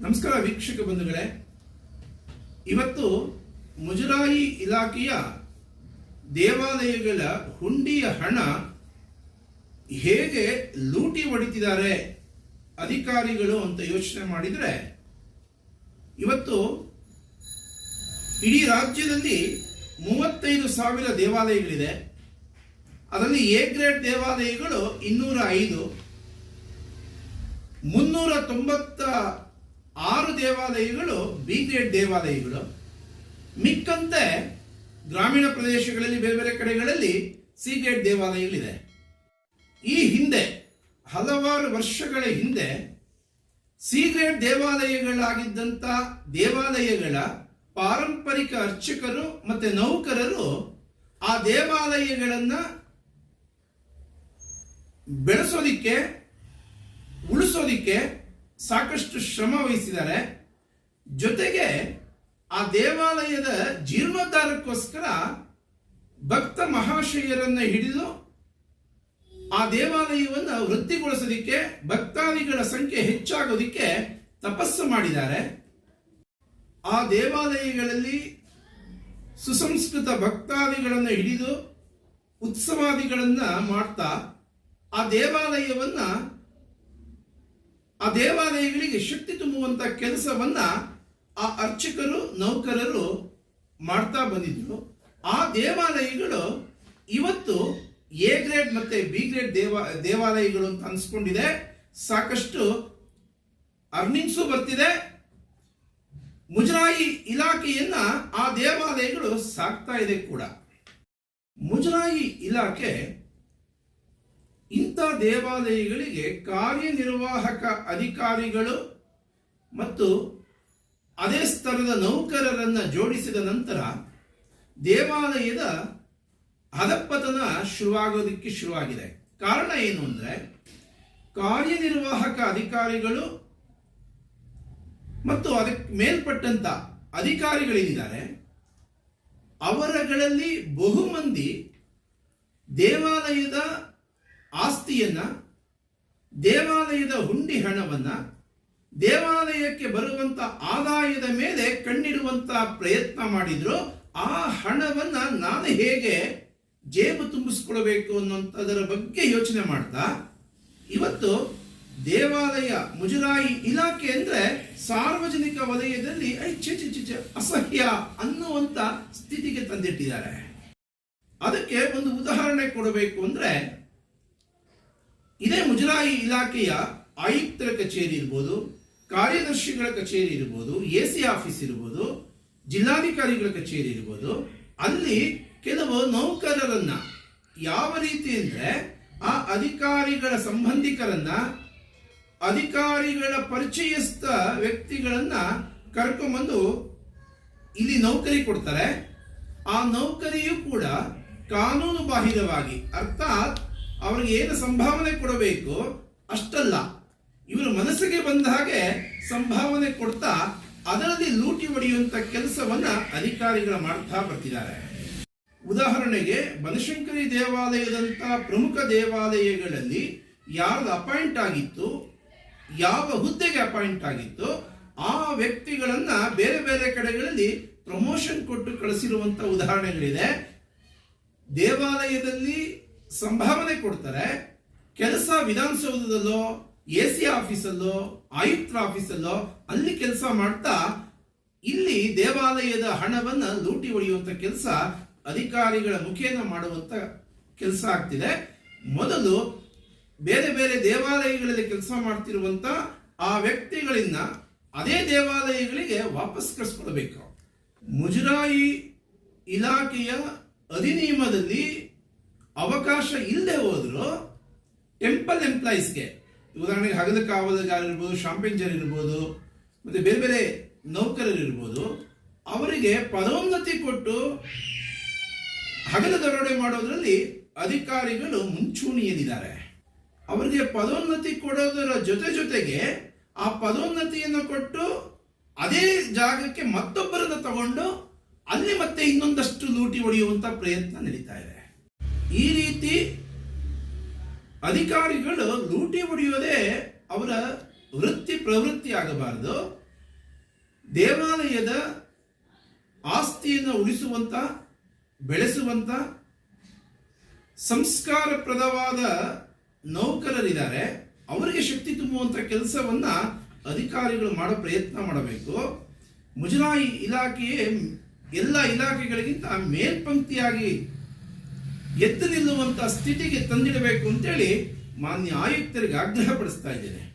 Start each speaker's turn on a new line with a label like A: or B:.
A: ನಮಸ್ಕಾರ ವೀಕ್ಷಕ ಬಂಧುಗಳೇ, ಇವತ್ತು ಮುಜರಾಯಿ ಇಲಾಖೆಯ ದೇವಾಲಯಗಳ ಹುಂಡಿಯ ಹಣ ಹೇಗೆ ಲೂಟಿ ಹೊಡಿತಿದ್ದಾರೆ ಅಧಿಕಾರಿಗಳು ಅಂತ ಯೋಚನೆ ಮಾಡಿದರೆ, ಇವತ್ತು ಇಡೀ ರಾಜ್ಯದಲ್ಲಿ 35,000 ದೇವಾಲಯಗಳಿದೆ. ಅದರಲ್ಲಿ ಎ ಗ್ರೇಡ್ ದೇವಾಲಯಗಳು 205, 396 ದೇವಾಲಯಗಳು ಬಿ ಗ್ರೇಡ್ ದೇವಾಲಯಗಳು. ಮಿಕ್ಕಂತೆ ಗ್ರಾಮೀಣ ಪ್ರದೇಶಗಳಲ್ಲಿ ಬೇರೆ ಬೇರೆ ಕಡೆಗಳಲ್ಲಿ ಸಿ ಗ್ರೇಡ್ ದೇವಾಲಯಗಳಿದೆ. ಈ ಹಿಂದೆ ಹಲವಾರು ವರ್ಷಗಳ ಹಿಂದೆ ಸಿ ಗ್ರೇಡ್ ದೇವಾಲಯಗಳಾಗಿದ್ದಂಥ ದೇವಾಲಯಗಳ ಪಾರಂಪರಿಕ ಅರ್ಚಕರು ಮತ್ತೆ ನೌಕರರು ಆ ದೇವಾಲಯಗಳನ್ನ ಬೆಳೆಸೋದಿಕ್ಕೆ, ಉಳಿಸೋದಿಕ್ಕೆ ಸಾಕಷ್ಟು ಶ್ರಮ ವಹಿಸಿದ್ದಾರೆ. ಜೊತೆಗೆ ಆ ದೇವಾಲಯದ ಜೀರ್ಣೋದ್ಧಾರಕ್ಕೋಸ್ಕರ ಭಕ್ತ ಮಹಾಶಯರನ್ನ ಹಿಡಿದು ಆ ದೇವಾಲಯವನ್ನು ವೃದ್ಧಿಗೊಳಿಸೋದಿಕ್ಕೆ, ಭಕ್ತಾದಿಗಳ ಸಂಖ್ಯೆ ಹೆಚ್ಚಾಗೋದಿಕ್ಕೆ ತಪಸ್ಸು ಮಾಡಿದ್ದಾರೆ. ಆ ದೇವಾಲಯಗಳಲ್ಲಿ ಸುಸಂಸ್ಕೃತ ಭಕ್ತಾದಿಗಳನ್ನು ಹಿಡಿದು ಉತ್ಸವಾದಿಗಳನ್ನ ಮಾಡ್ತಾ ಆ ದೇವಾಲಯಗಳಿಗೆ ಶಕ್ತಿ ತುಂಬುವಂತ ಕೆಲಸವನ್ನ ಆ ಅರ್ಚಕರು, ನೌಕರರು ಮಾಡ್ತಾ ಬಂದಿದ್ರು. ಆ ದೇವಾಲಯಗಳು ಇವತ್ತು ಎ ಗ್ರೇಡ್ ಮತ್ತೆ ಬಿ ಗ್ರೇಡ್ ದೇವಾಲಯಗಳು ಅಂತ ಅನ್ಸ್ಕೊಂಡಿದೆ. ಸಾಕಷ್ಟು ಅರ್ನಿಂಗ್ಸು ಬರ್ತಿದೆ. ಮುಜರಾಯಿ ಇಲಾಖೆಯನ್ನ ಆ ದೇವಾಲಯಗಳು ಸಾಕ್ತಾ ಇದೆ ಕೂಡ. ಮುಜರಾಯಿ ಇಲಾಖೆ ಇಂಥ ದೇವಾಲಯಗಳಿಗೆ ಕಾರ್ಯನಿರ್ವಾಹಕ ಅಧಿಕಾರಿಗಳು ಮತ್ತು ಅದೇ ಸ್ತರದ ನೌಕರರನ್ನ ಜೋಡಿಸಿದ ನಂತರ ದೇವಾಲಯದ ಅಧಪತನ ಶುರುವಾಗಿದೆ. ಕಾರಣ ಏನು ಅಂದ್ರೆ, ಕಾರ್ಯನಿರ್ವಾಹಕ ಅಧಿಕಾರಿಗಳು ಮತ್ತು ಅದಕ್ಕೆ ಮೇಲ್ಪಟ್ಟಂತ ಅಧಿಕಾರಿಗಳೇನಿದ್ದಾರೆ ಅವರುಗಳಲ್ಲಿ ಬಹುಮಂದಿ ದೇವಾಲಯದ ಆಸ್ತಿಯನ್ನ, ದೇವಾಲಯದ ಹುಂಡಿ ಹಣವನ್ನ, ದೇವಾಲಯಕ್ಕೆ ಬರುವಂತ ಆದಾಯದ ಮೇಲೆ ಕಣ್ಣಿಡುವಂತ ಪ್ರಯತ್ನ ಮಾಡಿದ್ರು. ಆ ಹಣವನ್ನ ನಾನು ಹೇಗೆ ಜೇಬು ತುಂಬಿಸ್ಕೊಳ್ಬೇಕು ಅನ್ನೋಂಥದ್ರ ಬಗ್ಗೆ ಯೋಚನೆ ಮಾಡ್ತಾ ಇವತ್ತು ದೇವಾಲಯ ಮುಜರಾಯಿ ಇಲಾಖೆ ಅಂದ್ರೆ ಸಾರ್ವಜನಿಕ ವಲಯದಲ್ಲಿ ಅಸಹ್ಯ ಅನ್ನುವಂತ ಸ್ಥಿತಿಗೆ ತಂದಿಟ್ಟಿದ್ದಾರೆ. ಅದಕ್ಕೆ ಒಂದು ಉದಾಹರಣೆ ಕೊಡಬೇಕು ಅಂದ್ರೆ, ಇದೇ ಮುಜರಾಯಿ ಇಲಾಖೆಯ ಆಯುಕ್ತರ ಕಚೇರಿ ಇರ್ಬೋದು, ಕಾರ್ಯದರ್ಶಿಗಳ ಕಚೇರಿ ಇರ್ಬೋದು, ಎಸಿ ಆಫೀಸ್ ಇರ್ಬೋದು, ಜಿಲ್ಲಾಧಿಕಾರಿಗಳ ಕಚೇರಿ ಇರ್ಬೋದು. ಅಲ್ಲಿ ಕೆಲವು ನೌಕರರನ್ನ ಯಾವ ರೀತಿ ಅಂದ್ರೆ, ಆ ಅಧಿಕಾರಿಗಳ ಸಂಬಂಧಿಕರನ್ನ, ಅಧಿಕಾರಿಗಳ ಪರಿಚಯಸ್ಥ ವ್ಯಕ್ತಿಗಳನ್ನ ಕರ್ಕೊಂಡ್ಬಂದು ಇಲ್ಲಿ ನೌಕರಿ ಕೊಡ್ತಾರೆ. ಆ ನೌಕರಿಯೂ ಕೂಡ ಕಾನೂನು ಬಾಹಿರವಾಗಿ, ಅರ್ಥಾತ್ ಅವ್ರಿಗೆ ಏನು ಸಂಭಾವನೆ ಕೊಡಬೇಕು ಅಷ್ಟಲ್ಲ, ಇವರು ಮನಸ್ಸಿಗೆ ಬಂದ ಹಾಗೆ ಸಂಭಾವನೆ ಕೊಡ್ತಾ ಅದರಲ್ಲಿ ಲೂಟಿ ಹೊಡೆಯುವಂತ ಕೆಲಸವನ್ನ ಅಧಿಕಾರಿಗಳು ಮಾಡ್ತಾ ಬರ್ತಿದ್ದಾರೆ. ಉದಾಹರಣೆಗೆ ಬನಶಂಕರಿ ದೇವಾಲಯದಂತ ಪ್ರಮುಖ ದೇವಾಲಯಗಳಲ್ಲಿ ಯಾರು ಅಪಾಯಿಂಟ್ ಆಗಿತ್ತು, ಯಾವ ಹುದ್ದೆಗೆ ಅಪಾಯಿಂಟ್ ಆಗಿತ್ತು, ಆ ವ್ಯಕ್ತಿಗಳನ್ನ ಬೇರೆ ಬೇರೆ ಕಡೆಗಳಲ್ಲಿ ಪ್ರಮೋಷನ್ ಕೊಟ್ಟು ಕಳಿಸಿರುವಂತ ಉದಾಹರಣೆಗಳಿದೆ. ದೇವಾಲಯದಲ್ಲಿ ಸಂಭಾವನೆ ಕೊಡ್ತಾರೆ, ಕೆಲಸ ವಿಧಾನಸೌಧದಲ್ಲೋ, ಎಸಿ ಆಫೀಸಲ್ಲೋ, ಆಯುಕ್ತರ ಆಫೀಸಲ್ಲೋ ಅಲ್ಲಿ ಕೆಲಸ ಮಾಡ್ತಾ ಇಲ್ಲಿ ದೇವಾಲಯದ ಹಣವನ್ನ ಲೂಟಿ ಹೊಡೆಯುವಂತ ಕೆಲಸ ಅಧಿಕಾರಿಗಳ ಮುಖೇನ ಮಾಡುವಂತ ಕೆಲಸ ಆಗ್ತಿದೆ. ಮೊದಲು ಬೇರೆ ಬೇರೆ ದೇವಾಲಯಗಳಲ್ಲಿ ಕೆಲಸ ಮಾಡ್ತಿರುವಂತ ಆ ವ್ಯಕ್ತಿಗಳನ್ನ ಅದೇ ದೇವಾಲಯಗಳಿಗೆ ವಾಪಸ್ ಕಳಿಸ್ಕೊಳ್ಬೇಕು. ಮುಜರಾಯಿ ಇಲಾಖೆಯ ಅಧಿನಿಯಮದಲ್ಲಿ ಅವಕಾಶ ಇಲ್ಲದೆ ಹೋದ್ರು ಟೆಂಪಲ್ ಎಂಪ್ಲಾಯೀಸ್ಗೆ, ಉದಾಹರಣೆಗೆ ಹಗಲ ಕಾವಲುಗಾರ ಇರ್ಬೋದು, ಶಾಂಪೇಂಜರ್ ಇರ್ಬೋದು, ಮತ್ತೆ ಬೇರೆ ಬೇರೆ ನೌಕರರಿರ್ಬೋದು, ಅವರಿಗೆ ಪದೋನ್ನತಿ ಕೊಟ್ಟು ಹಗಲ ದರೋಡೆ ಮಾಡೋದ್ರಲ್ಲಿ ಅಧಿಕಾರಿಗಳು ಮುಂಚೂಣಿಯಲ್ಲಿದ್ದಾರೆ. ಅವರಿಗೆ ಪದೋನ್ನತಿ ಕೊಡೋದರ ಜೊತೆಗೆ ಆ ಪದೋನ್ನತಿಯನ್ನು ಕೊಟ್ಟು ಅದೇ ಜಾಗಕ್ಕೆ ಮತ್ತೊಬ್ಬರನ್ನ ತಗೊಂಡು ಅಲ್ಲಿ ಮತ್ತೆ ಇನ್ನೊಂದಷ್ಟು ಲೂಟಿ ಹೊಡೆಯುವಂತ ಪ್ರಯತ್ನ ನಡೀತಾ ಇದೆ. ಈ ರೀತಿ ಅಧಿಕಾರಿಗಳು ಲೂಟಿ ಹೊಡೆಯೋದೇ ಅವರ ವೃತ್ತಿ ಪ್ರವೃತ್ತಿ ಆಗಬಾರದು. ದೇವಾಲಯದ ಆಸ್ತಿಯನ್ನು ಉಳಿಸುವಂತ, ಬೆಳೆಸುವಂತ ಸಂಸ್ಕಾರಪ್ರದವಾದ ನೌಕರರಿದ್ದಾರೆ. ಅವರಿಗೆ ಶಕ್ತಿ ತುಂಬುವಂತ ಕೆಲಸವನ್ನ ಅಧಿಕಾರಿಗಳು ಮಾಡೋ ಪ್ರಯತ್ನ ಮಾಡಬೇಕು. ಮುಜರಾಯಿ ಇಲಾಖೆಯೇ ಎಲ್ಲ ಇಲಾಖೆಗಳಿಗಿಂತ ಮೇಲ್ಪಂಕ್ತಿಯಾಗಿ ಎದ್ದು ನಿಲ್ಲುವಂತ ಸ್ಥಿತಿಗೆ ತಂದಿಡಬೇಕು ಅಂತೇಳಿ ಮಾನ್ಯ ಆಯುಕ್ತರಿಗೆ ಆಗ್ರಹಪಡಿಸ್ತಾ ಇದ್ದೇನೆ.